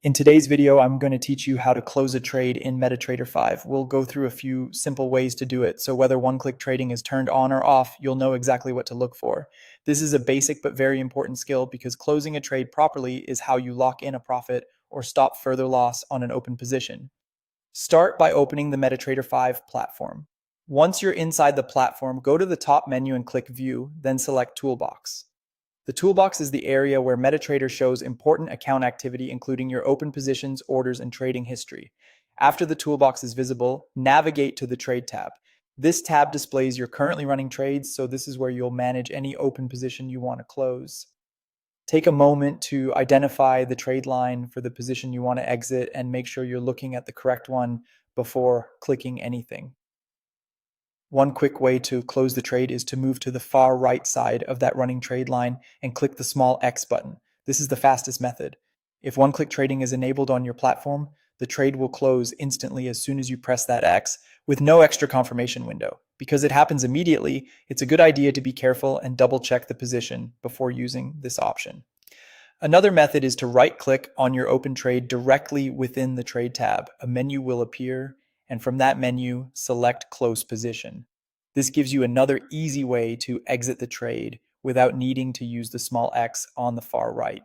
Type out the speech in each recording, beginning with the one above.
In today's video, I'm going to teach you how to close a trade in MetaTrader 5. We'll go through a few simple ways to do it, so whether one-click trading is turned on or off, you'll know exactly what to look for. This is a basic but very important skill because closing a trade properly is how you lock in a profit or stop further loss on an open position. Start by opening the MetaTrader 5 platform. Once you're inside the platform, go to the top menu and click View, then select Toolbox. The toolbox is the area where MetaTrader shows important account activity, including your open positions, orders, and trading history. After the toolbox is visible, navigate to the Trade tab. This tab displays your currently running trades, so this is where you'll manage any open position you want to close. Take a moment to identify the trade line for the position you want to exit and make sure you're looking at the correct one before clicking anything. One quick way to close the trade is to move to the far right side of that running trade line and click the small X button. This is the fastest method. If one-click trading is enabled on your platform, the trade will close instantly as soon as you press that X with no extra confirmation window. Because it happens immediately, it's a good idea to be careful and double-check the position before using this option. Another method is to right-click on your open trade directly within the Trade tab. A menu will appear, and from that menu, select Close Position. This gives you another easy way to exit the trade without needing to use the small X on the far right.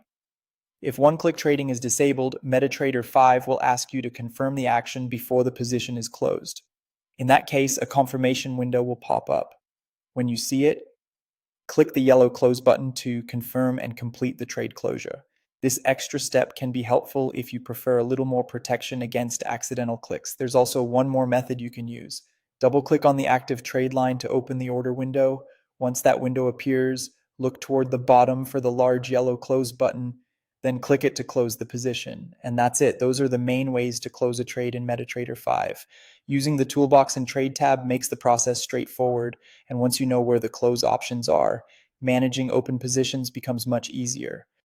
If one-click trading is disabled, MetaTrader 5 will ask you to confirm the action before the position is closed. In that case, a confirmation window will pop up. When you see it, click the yellow close button to confirm and complete the trade closure. This extra step can be helpful if you prefer a little more protection against accidental clicks. There's also one more method you can use. Double-click on the active trade line to open the order window. Once that window appears, look toward the bottom for the large yellow close button, then click it to close the position. And that's it. Those are the main ways to close a trade in MetaTrader 5. Using the Toolbox and Trade tab makes the process straightforward, and once you know where the close options are, managing open positions becomes much easier.